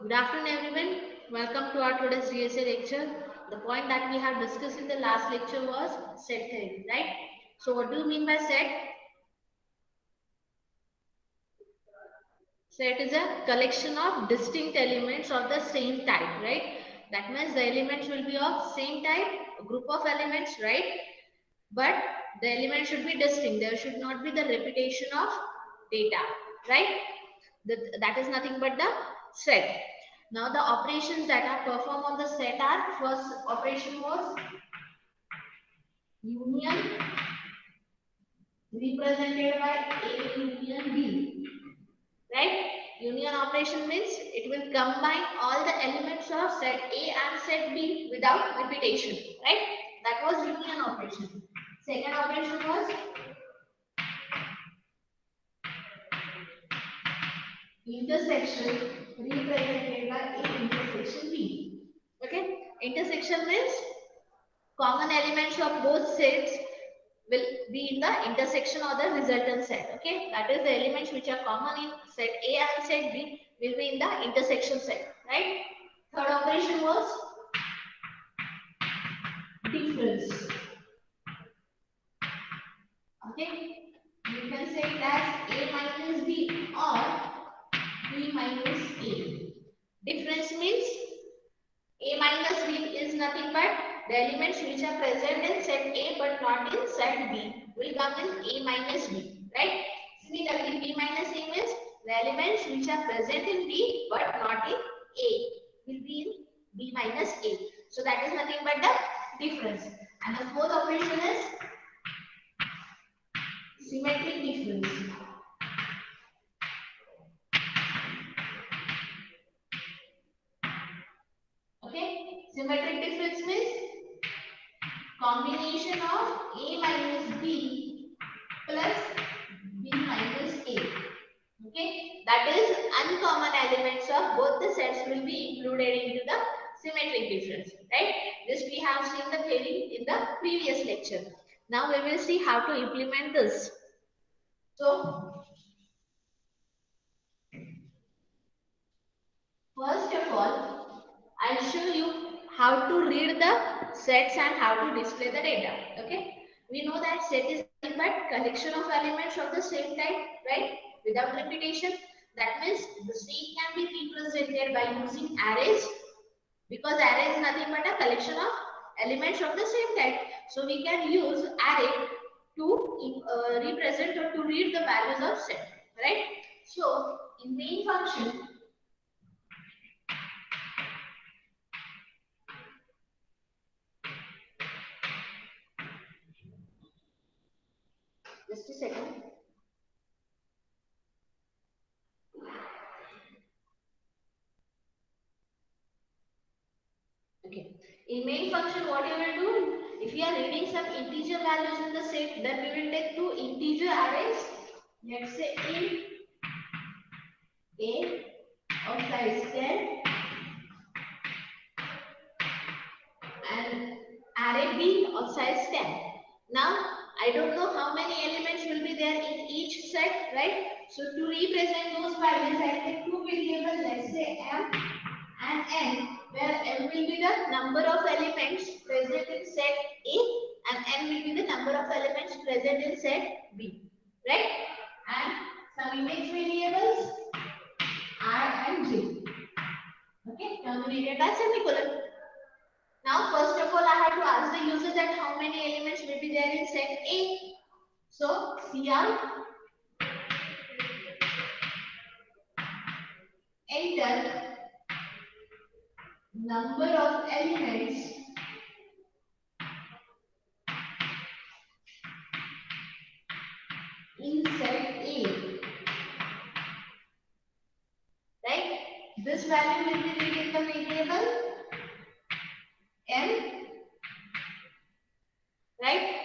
Good afternoon, everyone. Welcome to our today's DSA lecture. The point that we have discussed in the last lecture was set theory, right? So, what do you mean by set? Set is a collection of distinct elements of the same type, right? That means the elements will be of same type, a group of elements, right? But the elements should be distinct. There should not be the repetition of data, right? That is nothing but the set. Now the operations that are performed on the set are, first operation was union represented by A union B, right? Union operation means it will combine all the elements of set A and set B without repetition, right? That was union operation. Second operation was intersection represented by A intersection B. Okay, intersection means common elements of both sets will be in the intersection or the resultant set. Okay, that is the elements which are common in set A and set B will be in the intersection set, right? Third operation was difference. Okay, you can say it as A minus B or B minus A. Difference means A minus B is nothing but the elements which are present in set A but not in set B will come in A minus B, right? Similarly, B minus A means the elements which are present in B but not in A will be in B minus A. So that is nothing but the difference. And the fourth operation is symmetric difference. Okay, symmetric difference means combination of A minus B plus B minus A. Okay, that is uncommon elements of both the sets will be included into the symmetric difference, right? This we have seen the theory in the previous lecture. Now we will see how to implement this. So, first of all, I'll show you how to read the sets and how to display the data. Okay, we know that set is nothing but collection of elements of the same type, right? Without repetition. That means the same can be represented by using arrays, because array is nothing but a collection of elements of the same type. So we can use array to represent or to read the values of set, right? So in main function, just a second. Okay. In main function, what you will do, if you are reading some integer values in the set, then we will take two integer arrays. Let's say int A of size 10 and array B of size 10. Now, I don't know how many elements will be there in each set, right? So, to represent those values, I take two variables, let's say M and N, where M will be the number of elements present in set A and N will be the number of elements present in set B, right? And some image variables R and J, okay, terminated by semicolon. Now, first of all, I have to ask the user that how many elements will be there in set A. So, cout enter number of elements in set A, right? This value will be written in the variable M, right?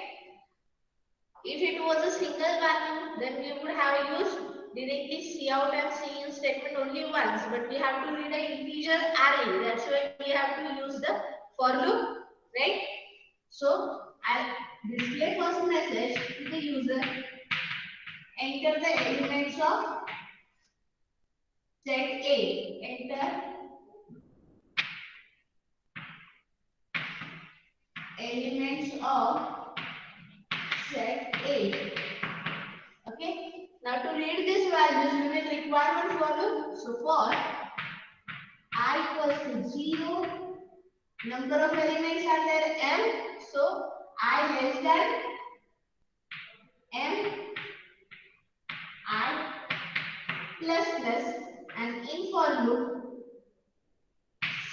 If it was a single value, then we would have used directly cout and cin statement only once, but we have to read an integer array. That's why we have to use the for loop, right? So I'll display first message to the user, enter the elements of set A, enter to read these values, we will require one follow. So for I equals to 0, number of elements are there m. So I less than m, I plus plus, and in for loop,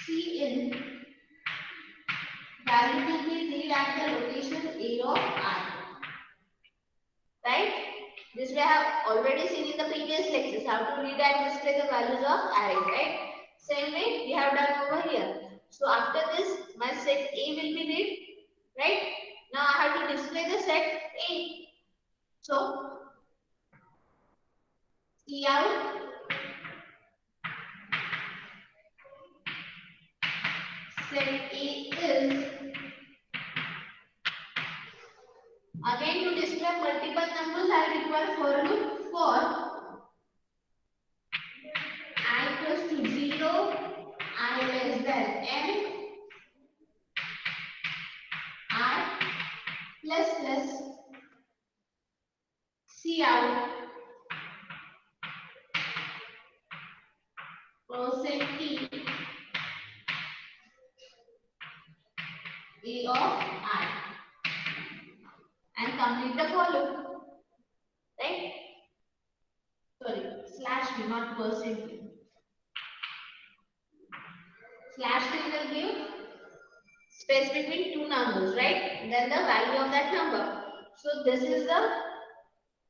C in value will be read at the location A of I. Right? This we have already seen in the previous lectures how to read and display the values of array, right? Same way we have done over here. So after this, my set A will be read, right? Now I have to display the set A. So C out set A is, again to display multiple numbers I require for loop for I equals to 0, I less than m, I plus plus C out percent T A of I and complete the for loop, right? Sorry, slash V, not percent T. Slash T will give space between two numbers, right? Then the value of that number. So this is the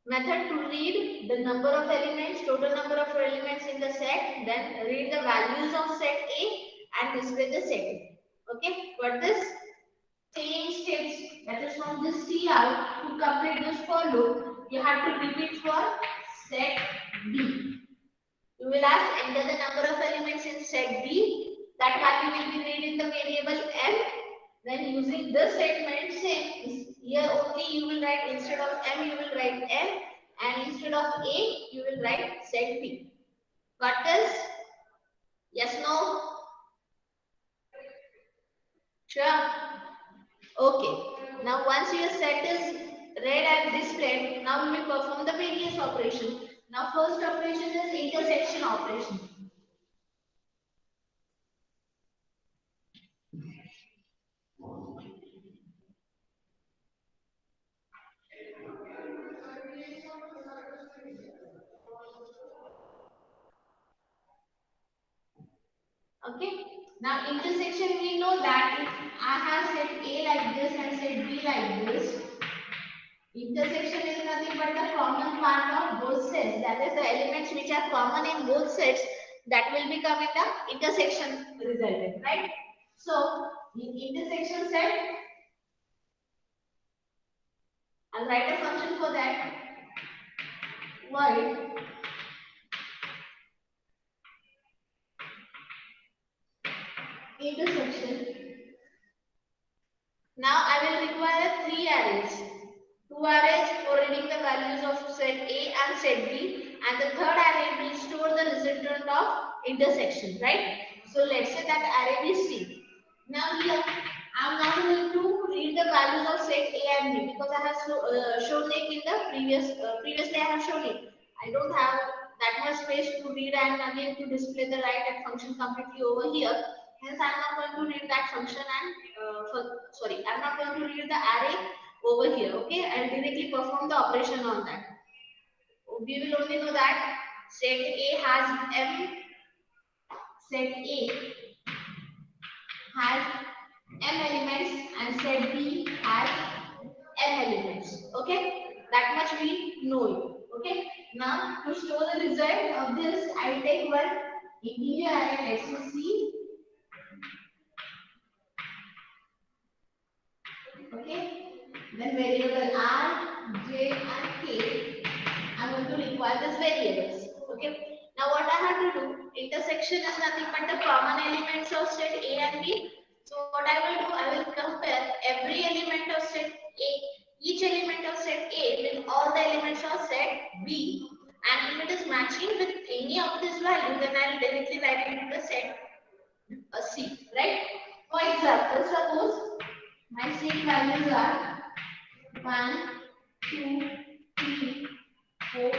method to read the number of elements, total number of elements in the set, then read the values of set A and display the set A. Okay, for this same steps, that is from this C out to complete this for loop, you have to repeat for set B. You will ask enter the number of elements in set B. That value will be read in the variable m. Then using this statement, same. Here only you will write instead of m, you will write m, and instead of a, you will write set B. Got this? Yes, no? Sure. Okay. Now once your set is read and displayed, now we will perform the various operation. Now first operation is intersection operation. Okay. Now intersection, we know that if I have set A like this and set B like this, intersection is nothing but the common part of both sets. That is the elements which are common in both sets that will become in the intersection resultant, right? So in intersection set, I'll write a function for that. Void intersection. Now I will require three arrays. Two arrays for reading the values of set A and set B, and the third array will store the resultant of intersection, right? So let's say that array is C. Now here I am not going to read the values of set A and B because I have shown it in the previously I have shown it. I don't have that much space to read and again to display the right and function completely over here. Hence, I am not going to read that function and I am not going to read the array over here. Okay, I'll directly perform the operation on that. We will only know that set A has m, set A has m elements, and set B has m elements. Okay, that much we know it. Okay, now to store the result of this, I will take one integer array. Let's see. Okay, then variable r, j, and k. I'm going to require these variables. Okay. Now what I have to do? Intersection is nothing but the common elements of set A and B. So what I will do? I will compare every element of set A, each element of set A with all the elements of set B. And if it is matching with any of this value, then I will directly write it into the set C. Right? For example, suppose my set values are 1, 2, 3, 4,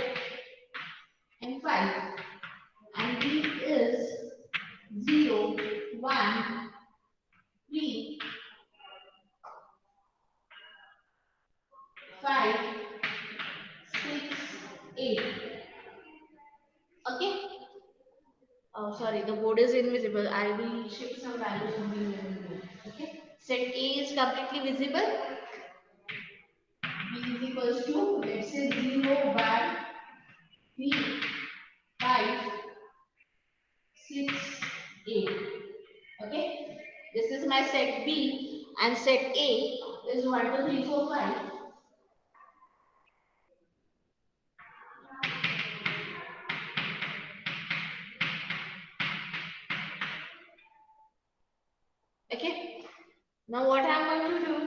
5 and B is 0, 1, 3, 5, 6, 8. Okay. Oh, sorry, the board is invisible. I will shift some values from the invisible board. Okay. Set A is completely visible. B is equals to, let's say 0, 1, 3, 5, 6, 8. Okay. This is my set B and set A is 1, 2, 3, 4, 5. Okay. Now what I am going to do,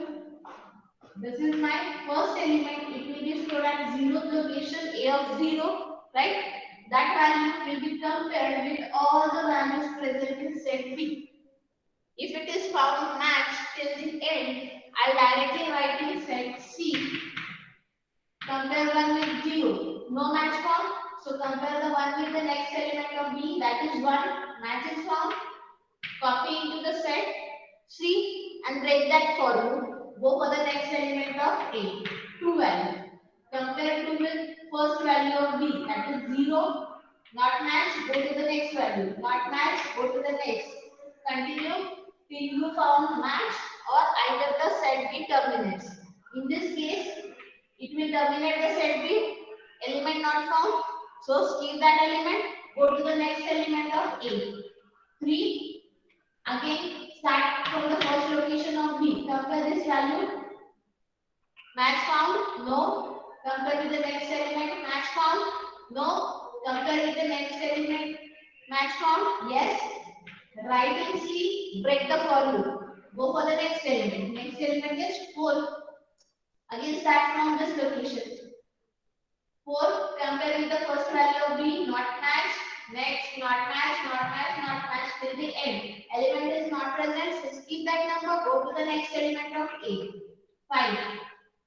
this is my first element. It will be stored at 0th location, A of 0, right? That value will be compared with all the values present in set B. If it is found matched till the end, I'll directly write in set C. Compare 1 with 0. No match found. So compare the 1 with the next element of B. That is 1. Match is found. Copy into the set C and break that for loop. Go for the next element of A. 2 value. Compare 2 with first value of B. That is 0. Not match. Go to the next value. Not match. Go to the next. Continue till you found match or either the set B terminates. In this case, it will terminate the set B, element not found. So skip that element, go to the next element of A. 3, again start from the first location of B. Compare this value. Match found? No. Compare with the next element. Match found? No. Compare with the next element. Match found? Yes. Write in C, break the for loop. Go for the next element. Next element is 4. Again start from this location. 4, compare with the first value of B, not match. Next, not match, not match, not match till the end. Element is not present, so skip that number, go to the next element of A. 5.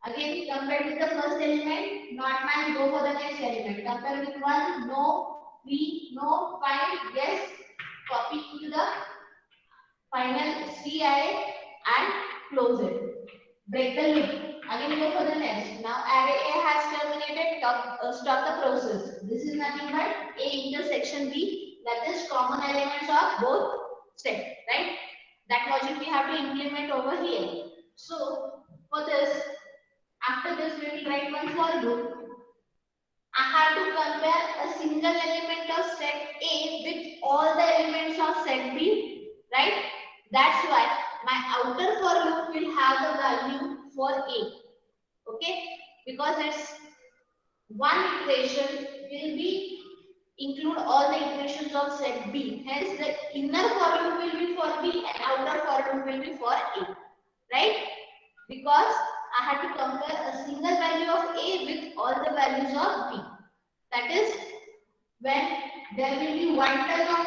Again, compare with the first element, not match, go for the next element. Compare with 1, no. 3, no. 5, yes. Copy into the final C array and close it. Break the loop. Again go for the next. Now array A has terminated, stop the process. This is nothing but A intersection B, that is common elements of both set, right? That logic we have to implement over here. So for this, after this we will write one for loop. I have to compare a single element of set A with all the elements of set B, right? That's why my outer for loop will have the value for A. Okay, because it's one iteration will be include all the iterations of set B. Hence, the inner for loop will be for B and outer for loop will be for A, right? Because I had to compare a single value of A with all the values of B. That is, when there will be one term of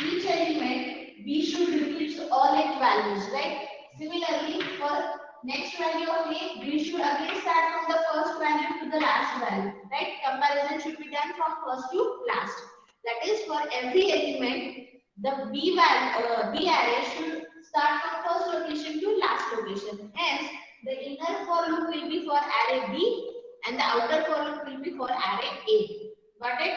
each element, B should repeat all its values, right? Similarly, for next value of A, we should again start from the first value to the last value, right? Comparison should be done from first to last. That is, for every element, the B array should start from first location to last location. Hence, the inner for loop will be for array B and the outer for loop will be for array A. Got it?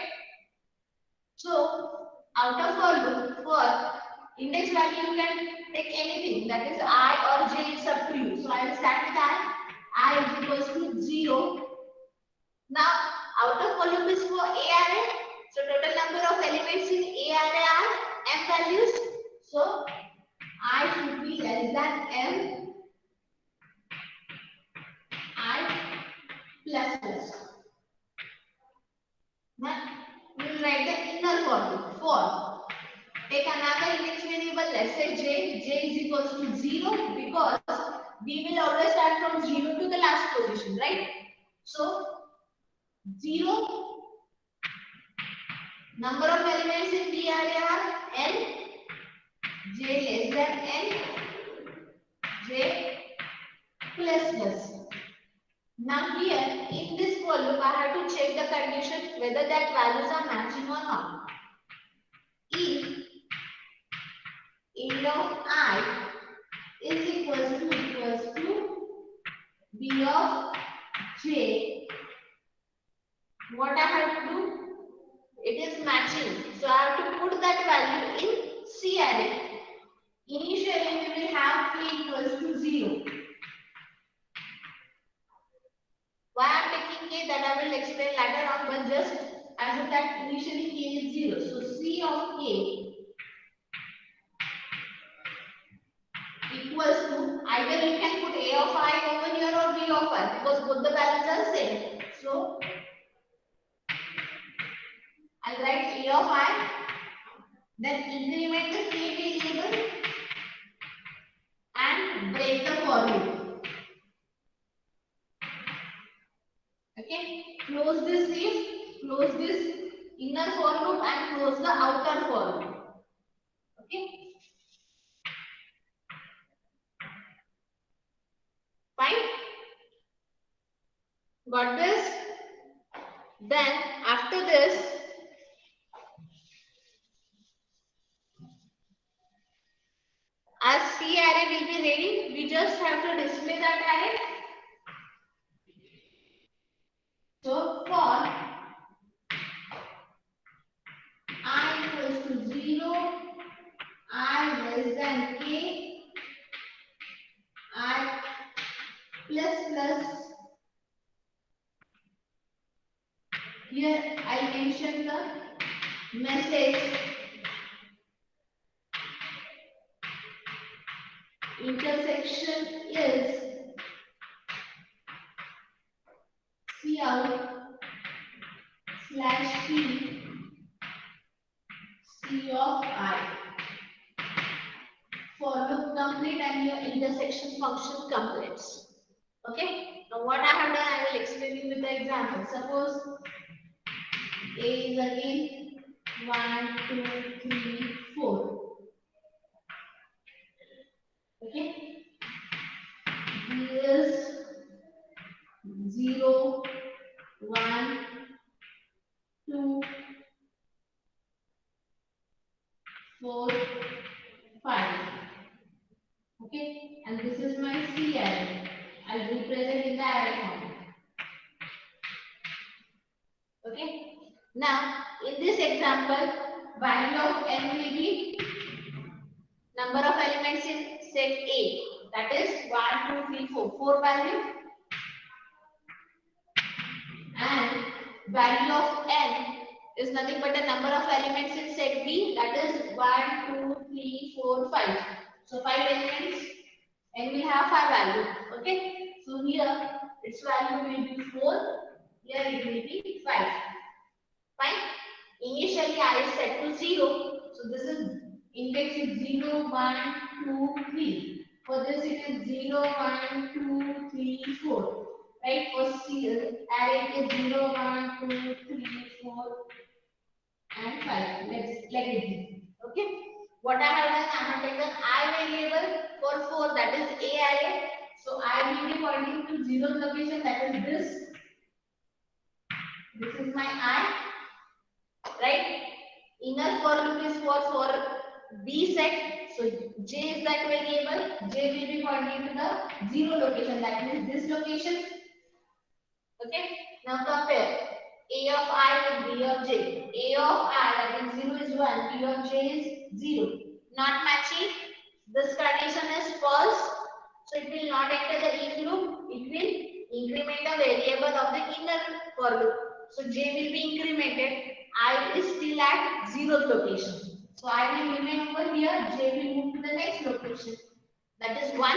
So, outer for loop, for index value you can take anything, that is I or j, it's up to you. So I will start with I is equals to 0. Now outer for loop is for A array. So total number of elements in A array are m values. So I should be less than m I plus plus. Now we will write the inner for loop. For take another index variable, let's say j is equals to 0 because we will always start from 0 to the last position, right? So 0, number of elements in the array are n, j less than n, j plus plus. Now here in this for loop, I have to check the condition whether that values are matching or not. If A of I is equals to B of J, what I have to do? It is matching. So I have to put that value in C array. Initially we will have K equals to 0. Why I am taking K, that I will explain later on, but just as of that initially K is 0. So C of K equals to, either you can put A of I over here or B of I, because both the values are same. So I'll write A of I, then increment the K variable and break the for loop. Okay, close this if, close this inner for loop and close the outer for loop. Okay, fine. Got this? Then after this, as C array will be ready, we just have to display that array. So for I equals to 0, I less than K, I plus plus. Here I mention the message intersection is Cout slash P C of I. For loop complete and your intersection function completes. Okay. Now what I have done, I will explain you with the example. Suppose A is again 1, 2, 3, 4. Okay. B is 0, 1, 2, 4, 5. Okay, and this is my C array. I'll represent in the array form. Okay. Now, in this example, value of n will be number of elements in set A. That is 1, 2, 3, 4. 4 value. And value of n is nothing but the number of elements in set B. That is 1, 2, 3, 4, 5. So 5 elements and we have 5 value. Okay. So here its value will be 4. Here it will be 5. Fine. Initially I is set to 0. So this is index is 0, 1, 2, 3. For this it is 0, 1, 2, 3, 4. Right? For C array it is 0, 1, 2, 3, 4 and 5. Let it be. Okay. What I have done, I have taken I variable for 4, that is A array. So I will be pointing to 0 location, that is this. This is my I. Right? Inner for loop is for B set. So J is that variable. J will be pointing to the 0 location, that means this location. Okay. Now compare A of I with B of J. A of I, that is 0 is 1. B of J is 0. Not matching. This condition is false. So it will not enter the if loop. It will increment the variable of the inner for loop. So J will be incremented. I is still at 0th location. So I will remain over here. J will move to the next location. That is 1.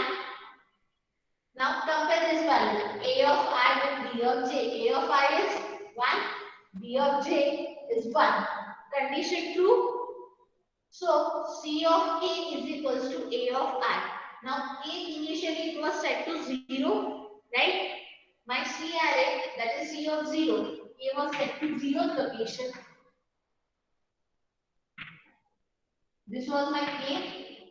Now compare this value. A of I with B of J. A of I is 1. B of J is 1. Condition true. So C of K is equals to A of I. Now K initially it was set to 0. Right? My C array, that is C of 0. A was set to 0th location. This was my K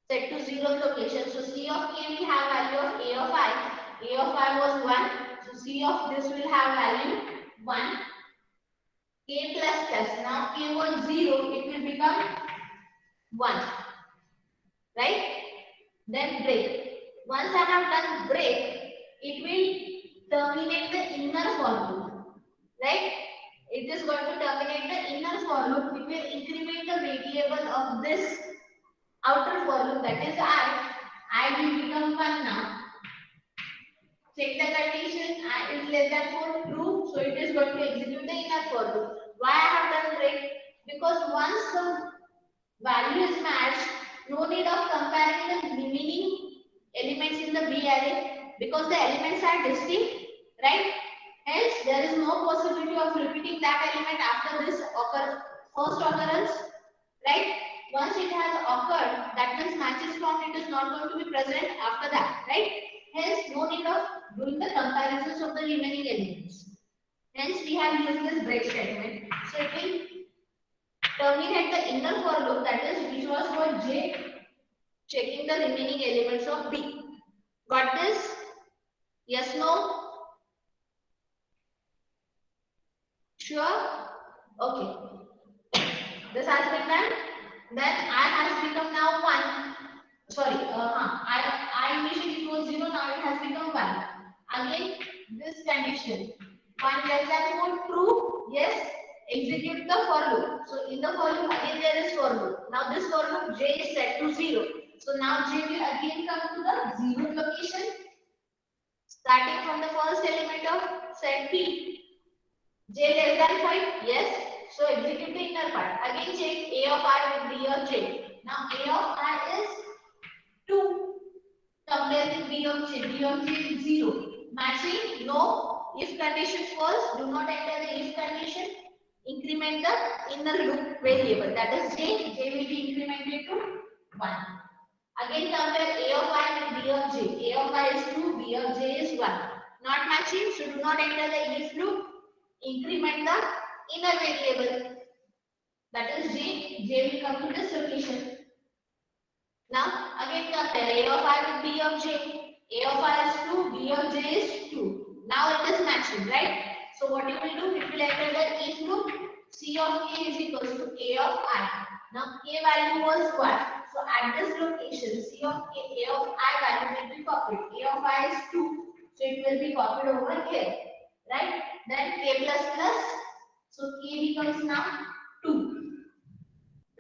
set to 0th location. So C of K will have value of A of I. A of I was 1. So C of this will have value 1. K plus plus. Now K was 0. It will become 1. Right? Then break. Once I have done break, it will terminate the inner for loop. Right? It is going to terminate the inner for loop. It will increment the variable of this outer for loop, that is I. I will become 1 now. Check the condition. I is less than 4, true. So it is going to execute the inner for loop. Why I have done break? Because once the value is matched, no need of comparing the remaining elements in the B array, because the elements are distinct, right? Hence, there is no possibility of repeating that element after this first occurrence, right? Once it has occurred, that means matches found, it is not going to be present after that, right? Hence, no need of doing the comparisons of the remaining elements. Hence, we have used this break statement. So it will terminate the inner for loop, that is, which was for J, checking the remaining elements of B. Got this? Yes, no? Sure? Okay. This has been done. Then I has become now 1. Sorry, I initially it was 0, now it has become 1. Again, this condition. 1 less than 4, true? Yes. Execute the for loop. So in the for loop, again there is for loop. Now this for loop J is set to 0. So now J will again come to the 0 location. Starting from the first element of set P. J less than 5? Yes. So execute the inner part. Again check A of I with B of J. Now A of I is 2. Compare with B of J. B of J is 0. Matching? No. If condition false, do not enter the if condition. Increment the inner loop variable. That is J. J will be incremented to 1. Again compare A of I with B of J. A of I is 2. B of J is 1. Not matching, so do not enter the if loop. Increment the inner variable, that is J. J will come to this location. Now again compare A of I with B of J. A of I is 2, B of J is 2. Now it is matching, right? So what you will do, it will enter the if loop. C of K is equals to A of I. Now K value was 1. So at this location, C of K, A of I value will be copied. A of I is 2. So it will be copied over here. Right? Then K plus plus. So K becomes now 2.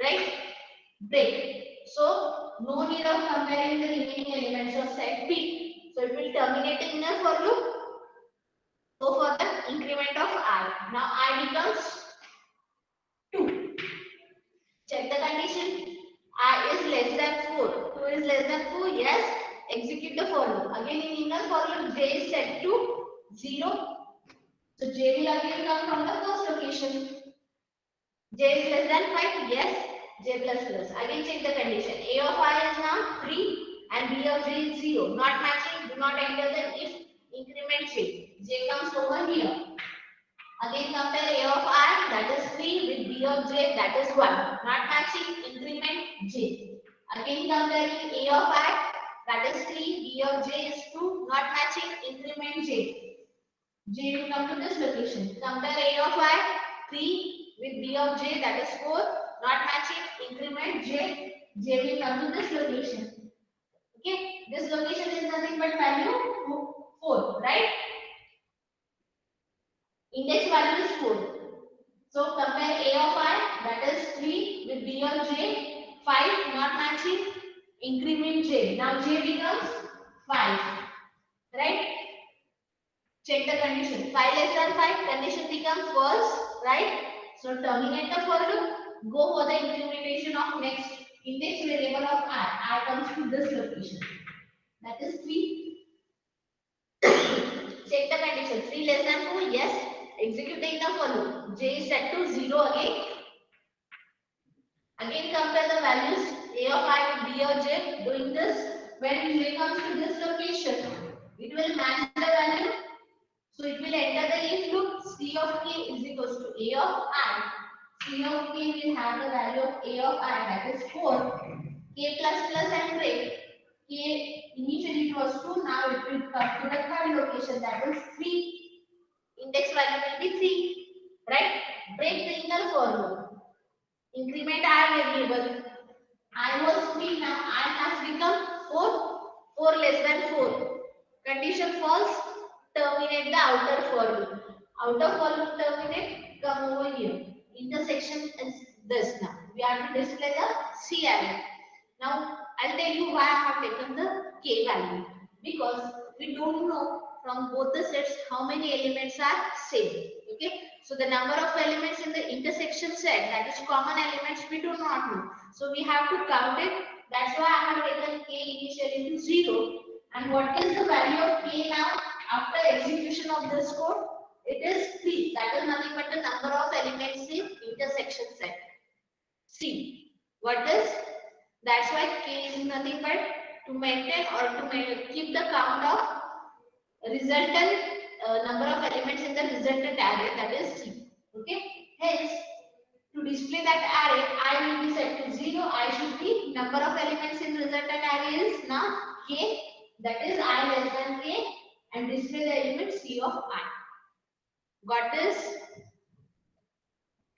Right? Break. So no need of comparing the remaining elements of set P. So it will terminate the inner for loop. Go for the increment of I. Now I becomes 2. Check the condition. I is less than 4. 2 is less than 4. Yes. Execute the for loop. Again in inner for loop, J is set to 0. So J will again come from the first location. J is less than 5. Yes. J plus plus. Again check the condition. A of I is now 3 and B of J is 0. Not matching. Do not enter the if increment J. J comes over here. Again compare A of I, that is 3, with B of J, that is 1. Not matching, increment J. Again comparing A of I, that is 3, B of J is 2. Not matching, increment J. J will come to this location. Compare A of I, 3 with B of J, that is 4. Not matching, increment J. J will come to this location. Okay, this location is nothing but value 4, right? Index value is 4. So compare A of I, that is 3 with B of J, 5, not matching, increment J. Now J becomes 5, right? Check the condition. 5 less than 5, condition becomes false, right? So terminate the for loop, go for the implementation of next index variable of I. I comes to this location. That is 3. Check the condition. 3 less than 4, yes. Executing the for loop. J is set to 0 again. Again compare the values A of I with B of J. Doing this, when J comes to this location, it will match the value. So it will enter the if loop. C of K is equals to A of I. C of K will have the value of A of I, that is 4. K plus plus and break. K initially it it was 2, now it will come to the third location, that is 3. Index value will be 3, right? Break the inner for loop. Increment I variable. I was 3, now I has become 4. 4 less than 4. Condition false, terminate the outer for loop. Outer for loop terminate, come over here. Intersection is this now. We have to display the C array. Now I'll tell you why I have taken the K value. Because we don't know from both the sets how many elements are same. Okay. So the number of elements in the intersection set, that is common elements, we do not know. So we have to count it. That's why I have taken K initially to 0. And what is the value of K now after execution of this code? It is 3. That is nothing but the number of elements in intersection set. C. What is? That's why K is nothing but to maintain or to keep the count of resultant number of elements in the resultant array, that is C. Okay. Hence, to display that array, I will be set to 0. I should be number of elements in resultant array is now K, that is I less than K, and display the element C of I. Got this?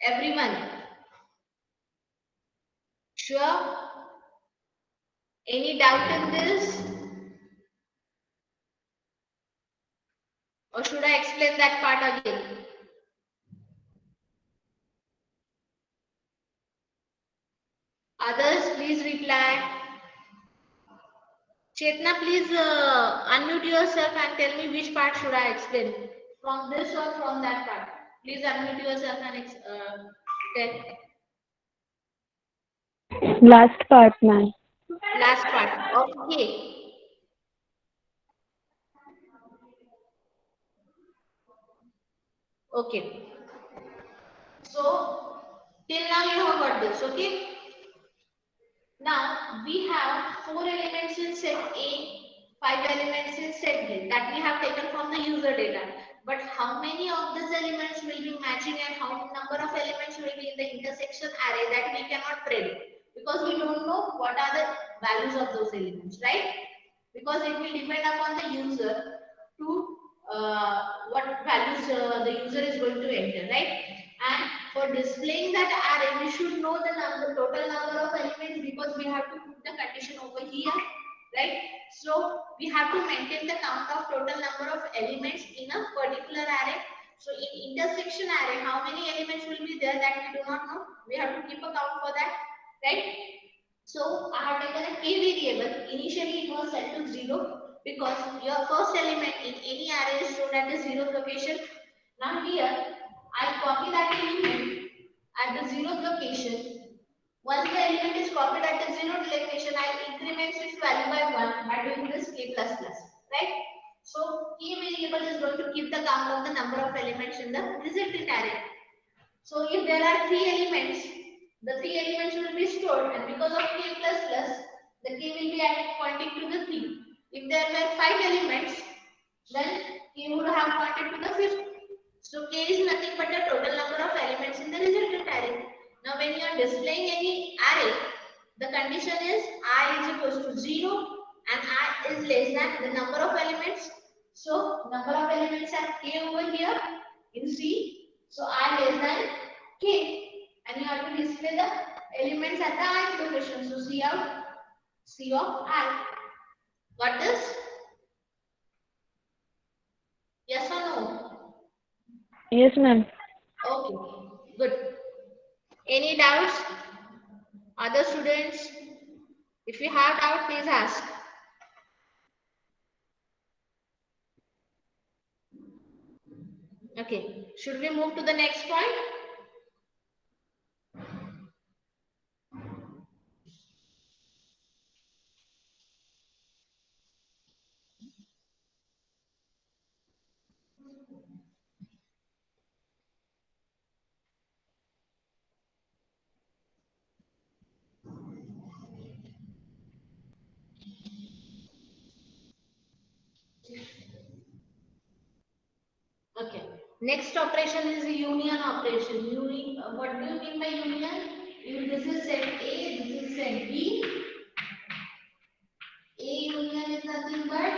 Everyone? Sure? Any doubt in this? Or should I explain that part again? Others, please reply. Chetna, please unmute yourself and tell me which part should I explain. From this or from that part. Please unmute yourself and tell. Last part, ma'am. Last part. Okay. Okay. So, till now you have got this. Okay. Now, we have 4 elements in set A, 5 elements in set B that we have taken from the user data. But how many of these elements will be matching and how many number of elements will be in the intersection array, that we cannot predict, because we don't know what are the values of those elements, right? Because it will depend upon the user to what values the user is going to enter, right? And for displaying that array, we should know the total number of elements, because we have to put the condition over here, right? So we have to maintain the count of total number of elements in a particular array. So in intersection array, how many elements will be there, that we do not know. We have to keep a count for that, right? So I have taken a K variable. Initially it was set to 0, because your first element in any array is stored at the 0th location. Now here I copy that element at the 0th location. Once the element is copied at the 0th location, I increment its value by 1 by doing this K++, right? So K variable is going to keep the count of the number of elements in the resultant array. So if there are 3 elements, the 3 elements will be stored, and because of K++, the K will be pointing to the 3. If there were 5 elements, then K would have pointed to the 5th. So K is nothing but the total number of elements in the resultant array. Now when you are displaying any array, the condition is I is equals to 0 and I is less than the number of elements. So number of elements are K over here in C. So I less than K, and you have to display the elements at the ith location. So C of I. Got this? Yes or no? Yes, ma'am. Okay, good. Any doubts? Other students? If you have doubt, please ask. Okay, should we move to the next point? Okay. Next operation is the union operation. What do you mean by union? If this is set A, this is set B. A union is nothing but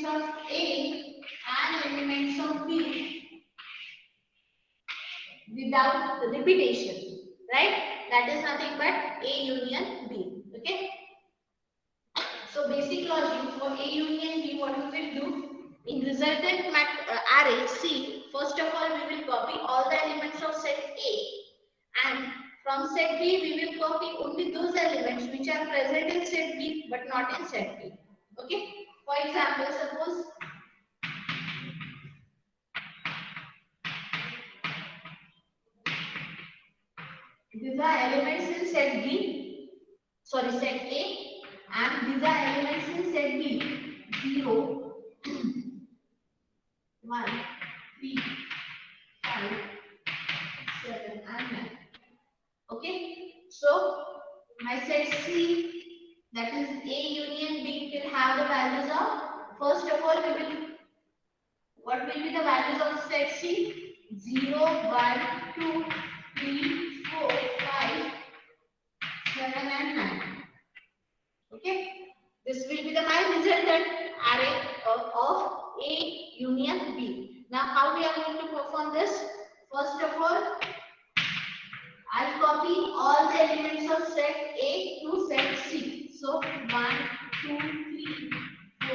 elements of A and elements of B without repetition, right? That is nothing but A union B. Okay. So basic logic for A union B, what we will do in resultant array C, first of all we will copy all the elements of set A, and from set B we will copy only those elements which are present in set B but not in set A. Okay. For example, suppose these are elements in set B, sorry, set A, and these are elements in set B. 0, 1, 3, 5, 7, and 9. Okay, so my set C, that is A union B, will have the values of, first of all, what will be the values of set C? 0, 1, 2, 3, 4, 5, 7, and 9. Okay, this will be the my resultant array of A union B. Now, how we are going to perform this? First of all, I'll copy all the elements of set A to set C. So 1, 2, 3,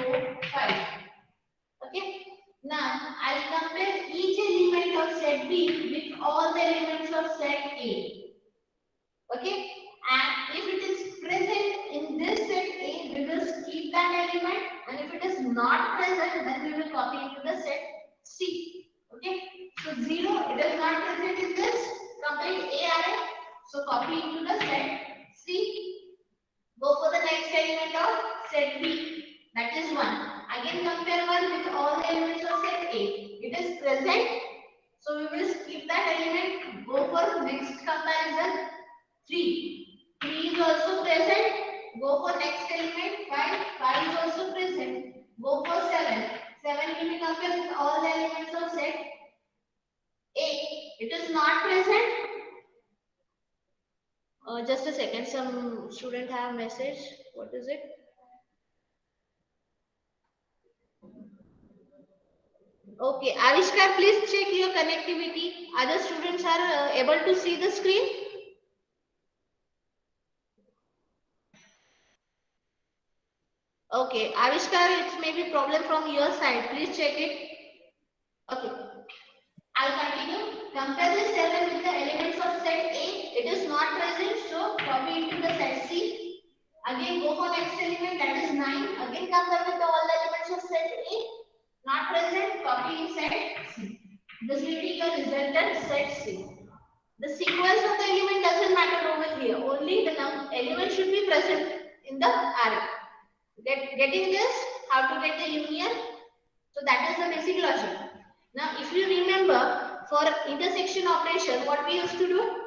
4, 5. Okay. Now I'll compare each element of set B with all the elements of set A. Okay. And if it is present in this set A, we will keep that element. And if it is not present, then we will copy it to the set C. Okay. So 0, it is not present in this complete A array. So copy into the set C. Go for the next element of set B. That is 1. Again compare 1 with all the elements of set A. It is present. So we will skip that element. Go for next comparison. 3. 3 is also present. Go for next element. 5. 5 is also present. Go for 7. 7 will be compared with all the elements of set A. It is not present. Just a second, some student have a message. What is it? Okay, Avishkar, please check your connectivity. Other students are able to see the screen. Okay, Avishkar, it may be problem from your side. Please check it. Okay, I'll continue. Compare the 7 with the elements of set A. It is not present, so copy into the set C. Again, go for next element, that is 9. Again, compare with all the elements of set A. Not present, copy in set C. This will be your resultant set C. The sequence of the element doesn't matter over here. Only the element should be present in the array. Getting this? How to get the union? So that is the basic logic. Now, if you remember, for intersection operation, what we used to do?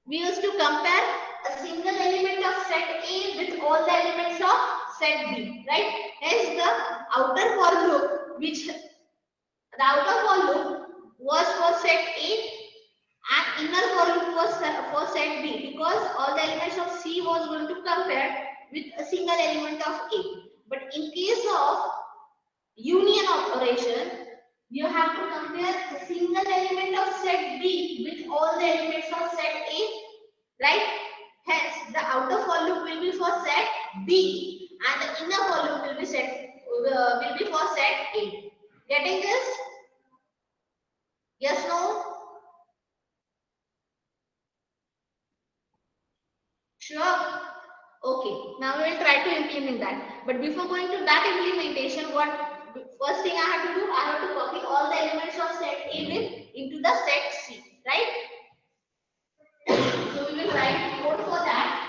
We used to compare a single element of set A with all the elements of set B, right? Hence, the outer for loop, the outer for loop was for set A and inner for loop was for set B, because all the elements of C was going to compare with a single element of A. But in case of union operation, you have to compare a single element of set B with all the elements of set A, right? Hence, the outer for loop will be for set B and the inner for loop will be for set A. Getting this? Yes, no? Sure. Okay. Now we will try to implement that. But before going to that implementation, first thing I have to do, I have to copy all the elements of set A into the set C, right? So we will write code for that.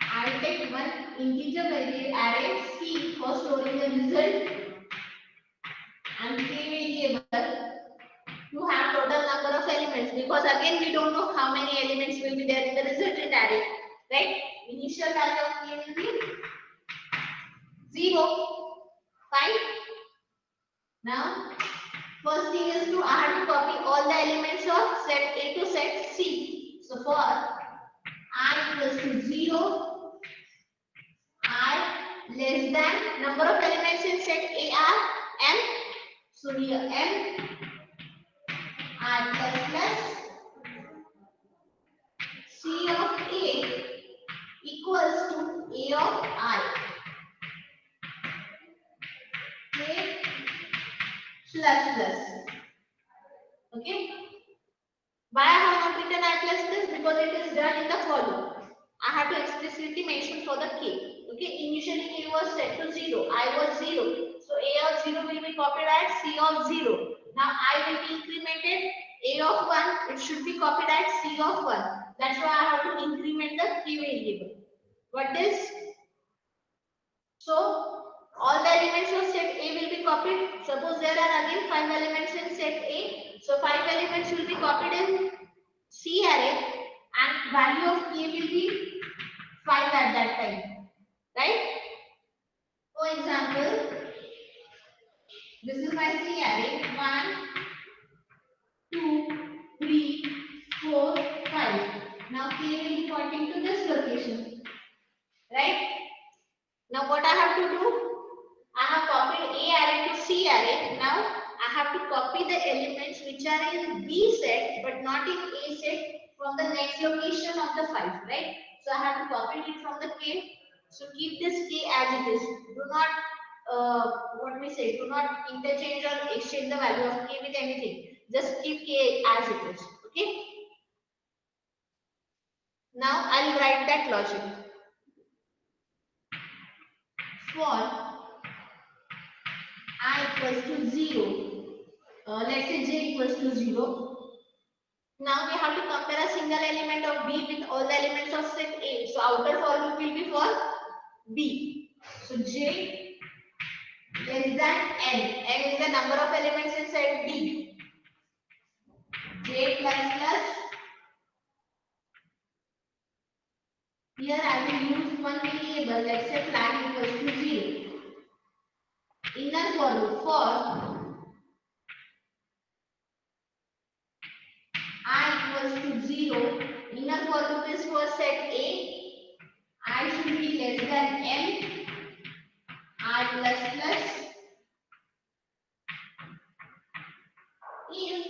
I will take one integer array C for storing the result and K variable to have total number of elements, because again we don't know how many elements will be there in the resultant array, right? Initial value of K will be 0. Fine. Now, first thing is to I have to copy all the elements of set A to set C. So for I equals to 0, I less than number of elements in set A are m. So here m I plus plus C of A equals to A of I. K plus plus. Okay. Why I have not written I plus plus? Because it is done in the follow. I have to explicitly mention for the k. Okay, initially k was set to 0, I was 0. So a of 0 will be copied at c of 0. Now I will be incremented a of 1, it should be copied at c of 1. That's why I have to increment the k variable. What is? So all the elements of set A will be copied. Suppose there are again 5 elements in set A. So 5 elements will be copied in C array and value of k will be 5 at that time, right? For example, this is my C array 1, 2, 3, 4, 5. Now k will be pointing to this location, right? Now what I have to do? I have copied A array to C array. Now I have to copy the elements which are in B set but not in A set from the next location of the 5, right? So I have to copy it from the K. So keep this K as it is. Do not, what we say, do not interchange or exchange the value of K with anything. Just keep K as it is. Okay. Now I'll write that logic. For I equals to 0, let's say j equals to 0. Now we have to compare a single element of B with all the elements of set A. So outer for loop will be for B. So j less than n. N is the number of elements in set B. J plus plus. Here I will use one variable. Let's say flag equals to 0. Inner for loop for I equals to 0. Inner for loop is for set A. I should be less than m. I plus plus if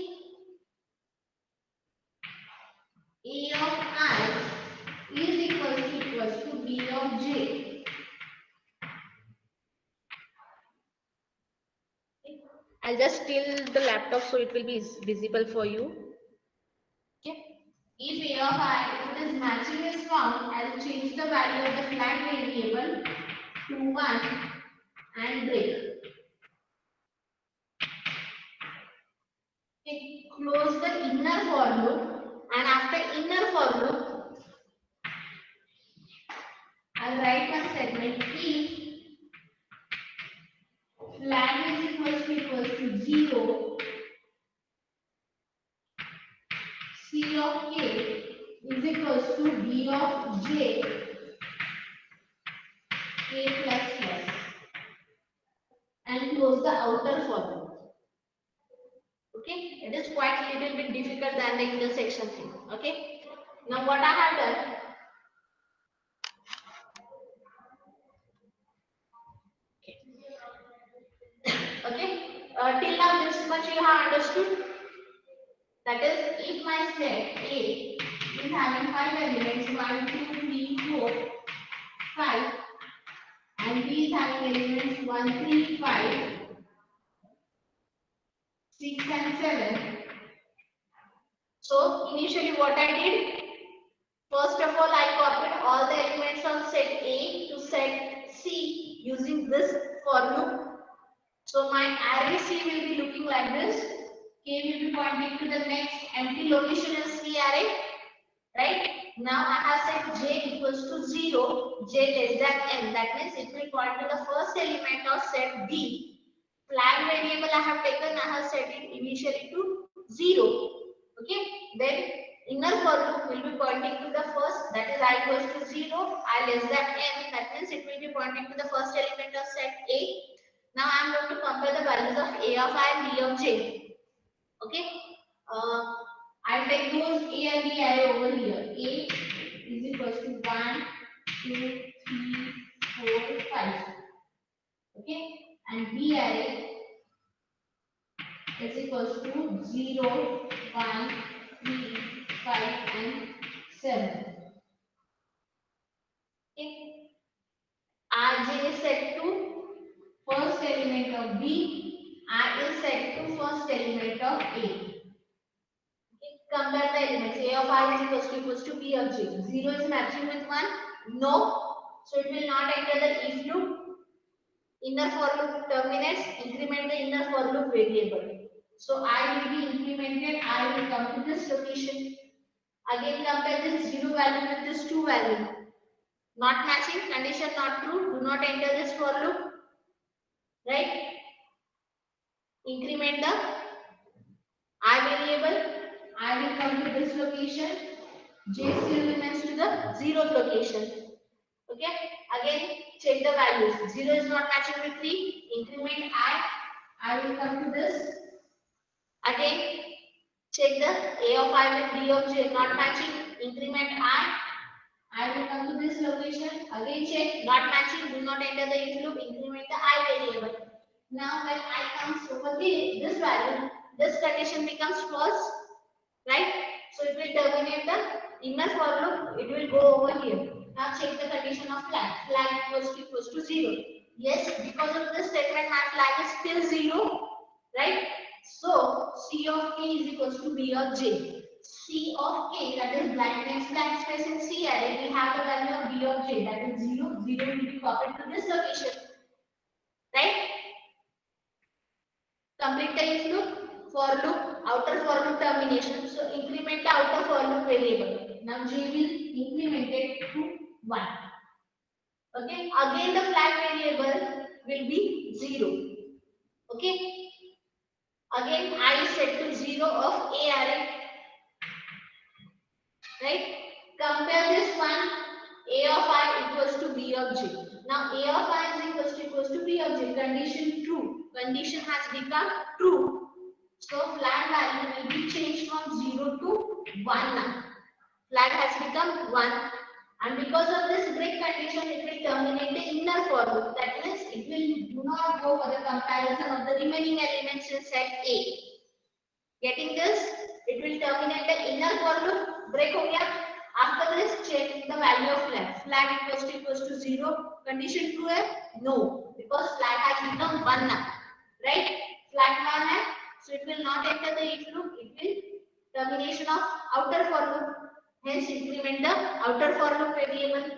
A of I is equals to B of J. I'll just tilt the laptop so it will be visible for you. Okay. If A of I, if it is matching is found, I'll change the value of the flag variable to 1 and break. Okay. Close the inner for loop, and after inner for loop, I'll write one segment if flag is equals to 0, C of k is equals to B of j, k plus plus, and close the outer for loop. Okay, it is quite a little bit difficult than the intersection thing. Okay, now what I have done, okay, till now this much you have understood. That is, if my set A is having 5 elements, 1, 2, 3, 4, 5, and B is having elements 1, 3, 5, 6, and 7. So initially what I did, first of all I copied all the elements of set A to set C using this for loop. So my array C will be looking like this. K will be pointing to the next empty location in C array. Right? Now I have set j equals to 0, j less than n. That means it will point to the first element of set B. Flag variable I have taken, I have set it initially to 0. Okay, then inner for loop will be pointing to the first, that is I equals to 0, I less than n. That means it will be pointing to the first element of set A. Now I am going to compare the values of A of I and B of J. Okay. I'll take those A and B array over here. A is equals to 1, 2, 3, 4, 5. Okay. And B array is equals to 0, 1, 3, 5, and 7. Okay. Rj is set to first element of B. I is set to first element of A. Okay. Compare the elements. A of I is equals to B of J. 0 is matching with 1? No. So it will not enter the if loop. Inner for loop terminates. Increment the inner for loop variable. So I will be incremented. I will come to this location. Again compare this 0 value with this 2 value. Not matching, condition not true. Do not enter this for loop. Right? Increment the I variable. I will come to this location. J still remains to the 0th location. Okay. Again, check the values. 0 is not matching with 3. Increment I. I will come to this. Again, check the A of I with B of J not matching. Increment I. I will come to this location. Again, check not matching. Do not enter the if loop. Increment the I variable. Now, when I comes over this value, this condition becomes false, right? So it will terminate the inner for loop. It will go over here. Now check the condition of flag. Flag equals to 0. Yes, because of this statement, my flag is still 0, right? So C of K is equals to B of J. C of K, that is blank space in C array, we have the value of B of J, that is 0. 0 will be copied to this location, right? Complete the if loop, for loop, outer for loop termination. So increment the outer for loop variable. Now J will increment it to 1. Okay. Again the flag variable will be 0. Okay. Again I is set to 0 of A array. Right. Compare this one. A of I equals to B of J. Now A of I is equals to B of J. Condition true. Condition has become true. So flag value will be changed from 0 to 1 now. Flag has become 1. And because of this break condition, it will terminate the inner for loop. That means it will do not go for the comparison of the remaining elements in set A. Getting this? It will terminate the inner for loop. Break ho gaya. After this, check the value of flag. Flag equals to 0. Condition true hai? No. Because flag has become 1 now. Right? Flag 1 hai. So it will not enter the if loop. It will termination of outer for loop. Hence increment the outer for loop variable.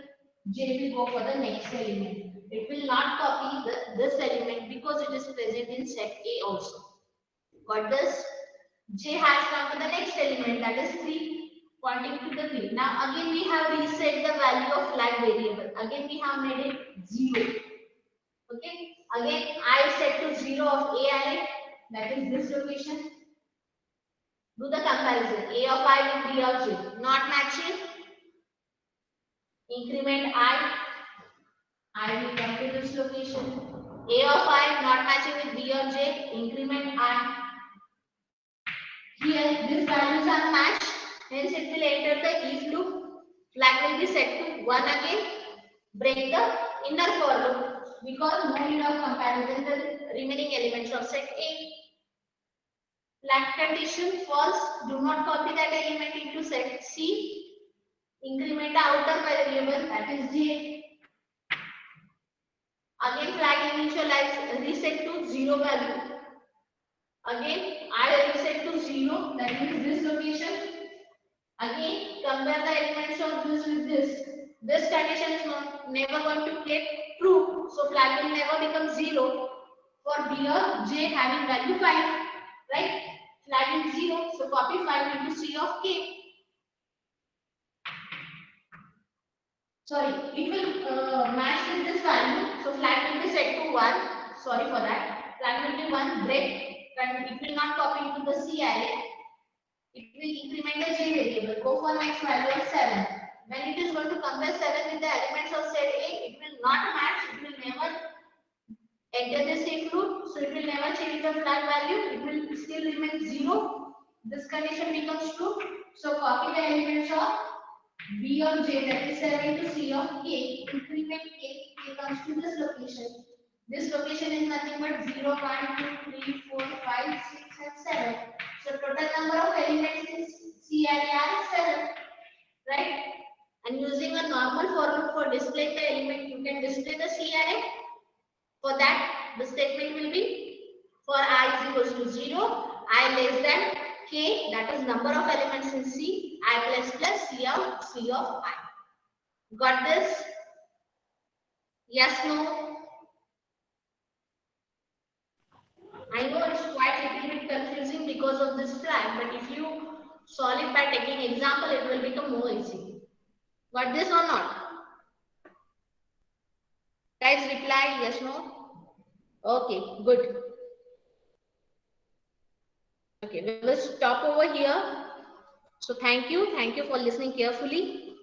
J will go for the next element. It will not copy this element because it is present in set A also. Got this? J has come to the next element, that is 3, pointing to the 3. Now again we have reset the value of flag variable. Again we have made it 0. Okay. Again I set to 0 of A array, that is this location. Do the comparison. A of I with B of J. Not matching. Increment I. I will come to this location. A of I not matching with B of J. Increment I. Here these values are matched. Hence it will enter the if loop. Flag will be set to 1 again. Break the inner for loop. Because no need of comparison the remaining elements of set A. Flag condition false. Do not copy that element into set C. Increment the outer variable, that is J. Again flag initialize reset to 0 value. Again I reset to 0, that means this location. Again compare the elements of this with this. This condition is never going to get true. So flag will never become 0 for B of J having value 5. Right? Flag is 0. So copy 5 into C of K. Sorry, it will match with this value. So flag will be set to 1. Sorry for that. Flag will be 1. Break. And it will not copy into the C array. It will increment the J variable. Go for next value of 7. When it is going to compare 7 with the elements of set A, it will not match. It will never enter the safe route. So it will never change the flag value. It will still remain 0. This condition becomes true. So copy the elements of B of J, that is 7 to C of K. Increment K. K comes to this location. This location is nothing but 0, 1, 2, 3, 4, 5, 6, and 7. So total number of elements in C array are 7. Right? And using a normal formula for displaying the element, you can display the C array. For that, the statement will be for I is equals to 0, I less than K, that is number of elements in C, I plus C of I. Got this? Yes, no? I know it's quite a little bit confusing because of this flag, but if you solve it by taking example, it will become more easy. Got this or not? Guys, reply yes, no? Okay, good. Okay, we will stop over here. So thank you for listening carefully.